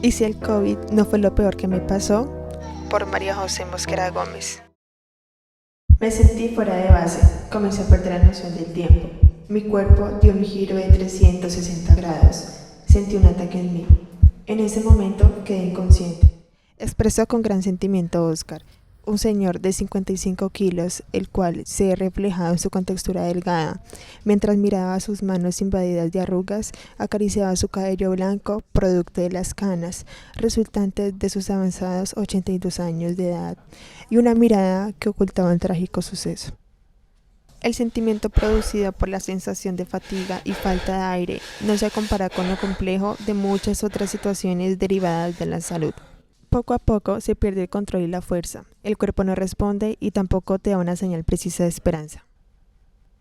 ¿Y si el COVID no fue lo peor que me pasó? Por María José Mosquera Gómez. Me sentí fuera de base, comencé a perder la noción del tiempo. Mi cuerpo dio un giro de 360 grados. Sentí un ataque en mí. En ese momento quedé inconsciente. Expresó con gran sentimiento Oscar, un señor de 55 kilos, el cual se ve reflejado en su contextura delgada. Mientras miraba sus manos invadidas de arrugas, acariciaba su cabello blanco, producto de las canas, resultantes de sus avanzados 82 años de edad, y una mirada que ocultaba un trágico suceso. El sentimiento producido por la sensación de fatiga y falta de aire no se compara con lo complejo de muchas otras situaciones derivadas de la salud. Poco a poco se pierde el control y la fuerza, el cuerpo no responde y tampoco te da una señal precisa de esperanza.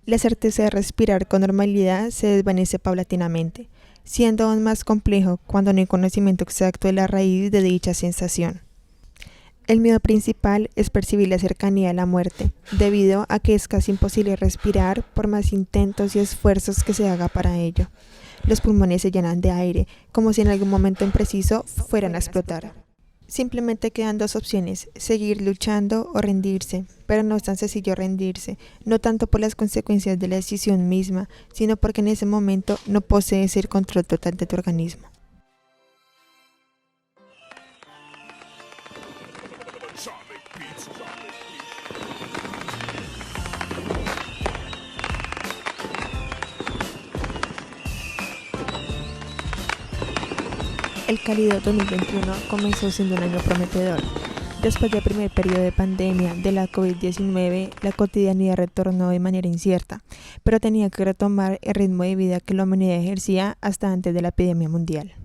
La certeza de respirar con normalidad se desvanece paulatinamente, siendo aún más complejo cuando no hay conocimiento exacto de la raíz de dicha sensación. El miedo principal es percibir la cercanía de la muerte, debido a que es casi imposible respirar por más intentos y esfuerzos que se haga para ello. Los pulmones se llenan de aire, como si en algún momento impreciso fueran a explotar. Simplemente quedan dos opciones, seguir luchando o rendirse, pero no es tan sencillo rendirse, no tanto por las consecuencias de la decisión misma, sino porque en ese momento no posees el control total de tu organismo. El cálido 2021 comenzó siendo un año prometedor. Después del primer periodo de pandemia de la COVID-19, la cotidianidad retornó de manera incierta, pero tenía que retomar el ritmo de vida que la humanidad ejercía hasta antes de la epidemia mundial.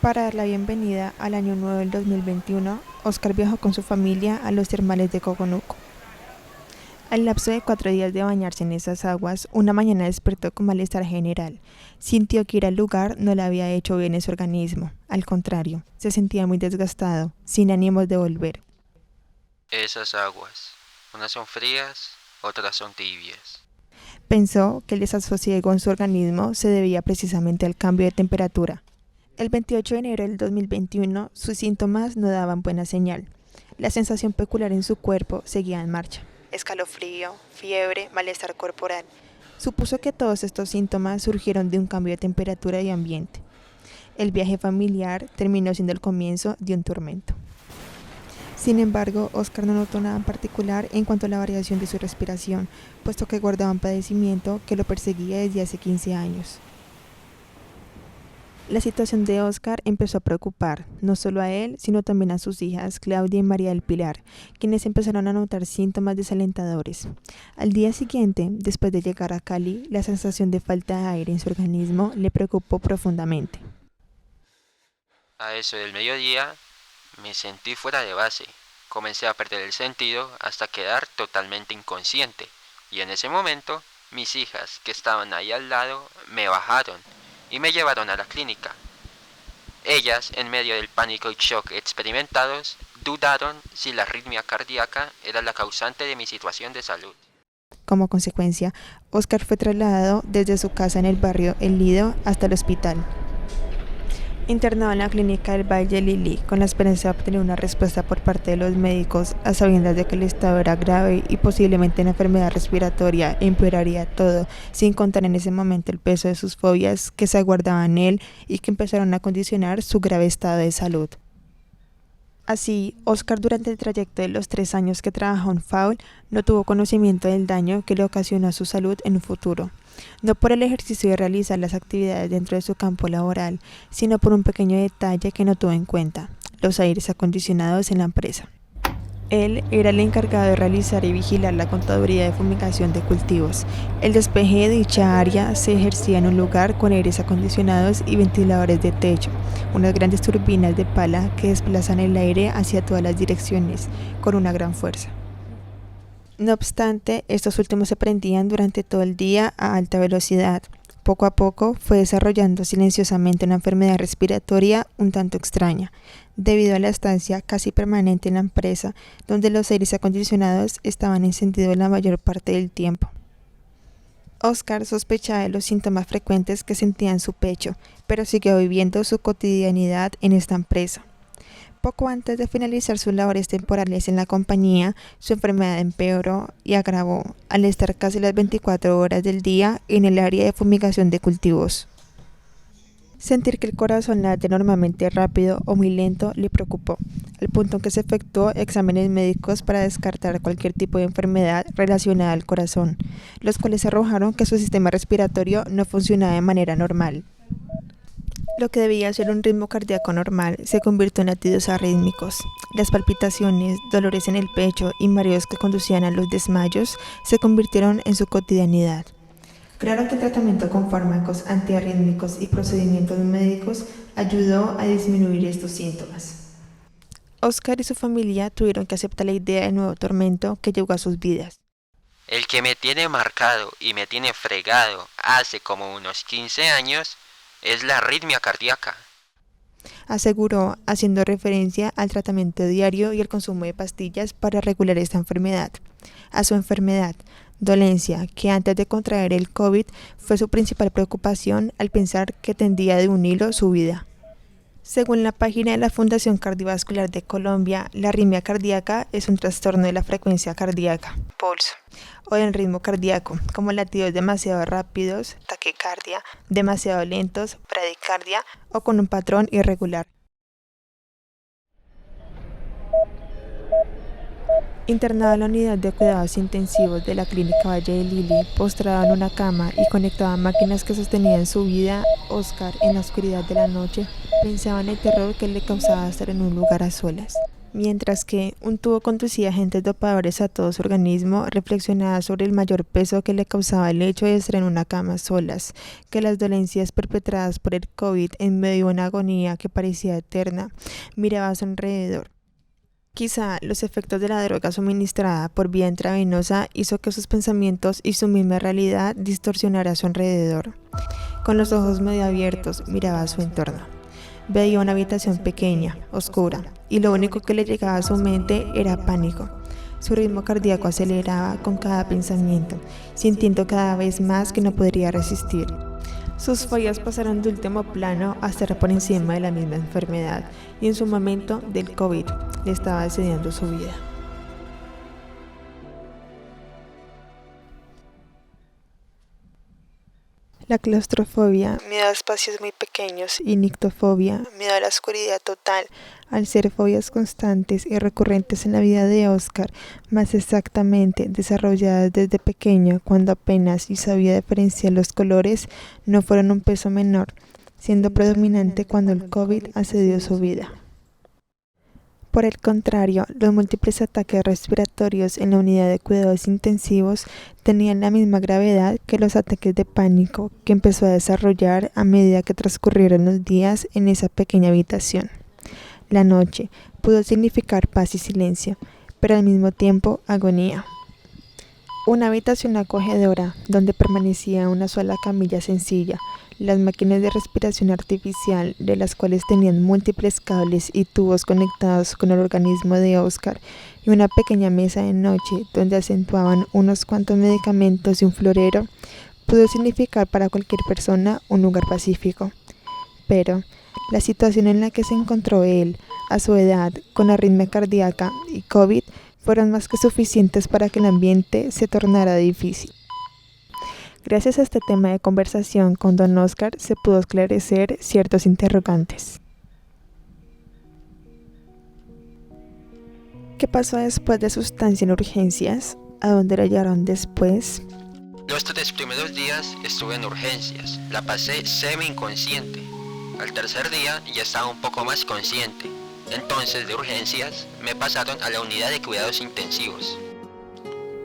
Para dar la bienvenida al año nuevo del 2021, Oscar viajó con su familia a los termales de Coconuco. Al lapso de 4 días de bañarse en esas aguas, una mañana despertó con malestar general. Sintió que ir al lugar no le había hecho bien a su organismo. Al contrario, se sentía muy desgastado, sin ánimos de volver. Esas aguas, unas son frías, otras son tibias. Pensó que el desasosiego en su organismo se debía precisamente al cambio de temperatura. El 28 de enero del 2021, sus síntomas no daban buena señal. La sensación peculiar en su cuerpo seguía en marcha. Escalofrío, fiebre, malestar corporal. Supuso que todos estos síntomas surgieron de un cambio de temperatura y ambiente. El viaje familiar terminó siendo el comienzo de un tormento. Sin embargo, Oscar no notó nada en particular en cuanto a la variación de su respiración, puesto que guardaba un padecimiento que lo perseguía desde hace 15 años. La situación de Oscar empezó a preocupar, no solo a él, sino también a sus hijas, Claudia y María del Pilar, quienes empezaron a notar síntomas desalentadores. Al día siguiente, después de llegar a Cali, la sensación de falta de aire en su organismo le preocupó profundamente. A eso del mediodía me sentí fuera de base. Comencé a perder el sentido hasta quedar totalmente inconsciente. Y en ese momento, mis hijas, que estaban ahí al lado, me bajaron y me llevaron a la clínica. Ellas, en medio del pánico y shock experimentados, dudaron si la arritmia cardíaca era la causante de mi situación de salud. Como consecuencia, Oscar fue trasladado desde su casa en el barrio El Lido hasta el hospital. Internado en la clínica del Valle Lili, con la esperanza de obtener una respuesta por parte de los médicos, a sabiendas de que el estado era grave y posiblemente una enfermedad respiratoria empeoraría todo, sin contar en ese momento el peso de sus fobias que se aguardaban en él y que empezaron a condicionar su grave estado de salud. Así, Oscar durante el trayecto de los 3 años que trabajó en FAUL no tuvo conocimiento del daño que le ocasionó a su salud en un futuro. No por el ejercicio de realizar las actividades dentro de su campo laboral, sino por un pequeño detalle que no tuvo en cuenta: los aires acondicionados en la empresa. Él era el encargado de realizar y vigilar la contaduría de fumigación de cultivos. El despeje de dicha área se ejercía en un lugar con aires acondicionados y ventiladores de techo, unas grandes turbinas de pala que desplazan el aire hacia todas las direcciones con una gran fuerza. No obstante, estos últimos se prendían durante todo el día a alta velocidad, Poco a poco fue desarrollando silenciosamente una enfermedad respiratoria un tanto extraña, debido a la estancia casi permanente en la empresa, donde los aires acondicionados estaban encendidos la mayor parte del tiempo. Oscar sospechaba de los síntomas frecuentes que sentía en su pecho, pero siguió viviendo su cotidianidad en esta empresa. Poco antes de finalizar sus labores temporales en la compañía, su enfermedad empeoró y agravó al estar casi las 24 horas del día en el área de fumigación de cultivos. Sentir que el corazón late normalmente rápido o muy lento le preocupó, al punto en que se efectuó exámenes médicos para descartar cualquier tipo de enfermedad relacionada al corazón, los cuales arrojaron que su sistema respiratorio no funcionaba de manera normal. Lo que debía ser un ritmo cardíaco normal se convirtió en latidos arrítmicos. Las palpitaciones, dolores en el pecho y mareos que conducían a los desmayos se convirtieron en su cotidianidad. Claro que el tratamiento con fármacos antiarrítmicos y procedimientos médicos ayudó a disminuir estos síntomas. Oscar y su familia tuvieron que aceptar la idea del nuevo tormento que llegó a sus vidas. El que me tiene marcado y me tiene fregado hace como unos 15 años es la arritmia cardíaca, Aseguró, haciendo referencia al tratamiento diario y el consumo de pastillas para regular esta enfermedad. A su enfermedad, dolencia que antes de contraer el COVID fue su principal preocupación al pensar que tendía de un hilo su vida. Según la página de la Fundación Cardiovascular de Colombia, la arritmia cardíaca es un trastorno de la frecuencia cardíaca, pulso, o del ritmo cardíaco, como latidos demasiado rápidos, taquicardia, demasiado lentos, bradicardia o con un patrón irregular. Internado en la unidad de cuidados intensivos de la Clínica Valle de Lili, postrado en una cama y conectado a máquinas que sostenían su vida, Oscar, en la oscuridad de la noche, pensaba en el terror que le causaba estar en un lugar a solas. Mientras que un tubo conducía agentes dopadores a todo su organismo, reflexionaba sobre el mayor peso que le causaba el hecho de estar en una cama solas, que las dolencias perpetradas por el COVID en medio de una agonía que parecía eterna, miraba a su alrededor. Quizá los efectos de la droga suministrada por vía intravenosa hizo que sus pensamientos y su misma realidad distorsionara a su alrededor. Con los ojos medio abiertos miraba a su entorno. Veía una habitación pequeña, oscura, y lo único que le llegaba a su mente era pánico. Su ritmo cardíaco aceleraba con cada pensamiento, sintiendo cada vez más que no podría resistir. Sus fallas pasaron de último plano a estar por encima de la misma enfermedad, y en su momento del COVID le estaba decidiendo su vida. La claustrofobia, miedo a espacios muy pequeños, y nictofobia, miedo a la oscuridad total, al ser fobias constantes y recurrentes en la vida de Oscar, más exactamente desarrolladas desde pequeño cuando apenas y sabía diferenciar los colores, no fueron un peso menor, siendo predominante cuando el COVID asedió su vida. Por el contrario, los múltiples ataques respiratorios en la unidad de cuidados intensivos tenían la misma gravedad que los ataques de pánico que empezó a desarrollar a medida que transcurrieron los días en esa pequeña habitación. La noche pudo significar paz y silencio, pero al mismo tiempo agonía. Una habitación acogedora donde permanecía una sola camilla sencilla, las máquinas de respiración artificial, de las cuales tenían múltiples cables y tubos conectados con el organismo de Oscar, y una pequeña mesa de noche donde acentuaban unos cuantos medicamentos y un florero, pudo significar para cualquier persona un lugar pacífico. Pero la situación en la que se encontró él, a su edad, con arritmia cardíaca y COVID, fueron más que suficientes para que el ambiente se tornara difícil. Gracias a este tema de conversación con don Oscar se pudo esclarecer ciertos interrogantes. ¿Qué pasó después de su estancia en urgencias? ¿A dónde lo llevaron después? Los 3 primeros días estuve en urgencias, la pasé semi-inconsciente. Al tercer día ya estaba un poco más consciente. Entonces de urgencias me pasaron a la unidad de cuidados intensivos.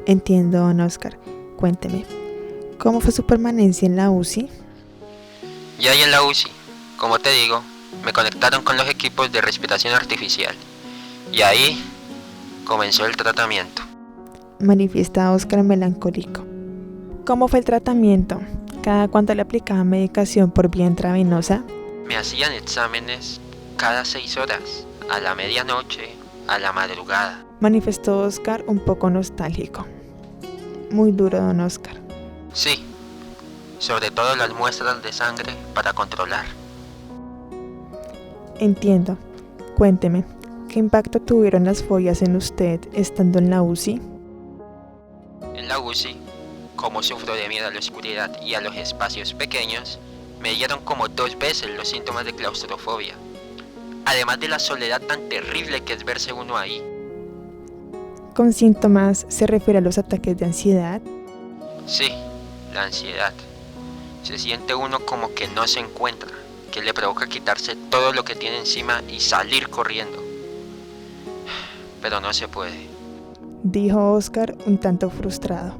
Entiendo, don Oscar. Cuénteme, ¿cómo fue su permanencia en la UCI? Ya ahí en la UCI, como te digo, me conectaron con los equipos de respiración artificial. Y ahí comenzó el tratamiento. Manifiesta Oscar melancólico. ¿Cómo fue el tratamiento? ¿Cada cuánto le aplicaban medicación por vía intravenosa? Me hacían exámenes cada 6 horas, a la medianoche, a la madrugada. Manifestó Oscar un poco nostálgico. Muy duro, don Oscar. Sí, sobre todo las muestras de sangre para controlar. Entiendo. Cuénteme, ¿qué impacto tuvieron las fobias en usted estando en la UCI? En la UCI, como sufro de miedo a la oscuridad y a los espacios pequeños, me dieron como 2 veces los síntomas de claustrofobia. Además de la soledad tan terrible que es verse uno ahí. ¿Con síntomas se refiere a los ataques de ansiedad? Sí, la ansiedad. Se siente uno como que no se encuentra, que le provoca quitarse todo lo que tiene encima y salir corriendo. Pero no se puede. Dijo Oscar un tanto frustrado.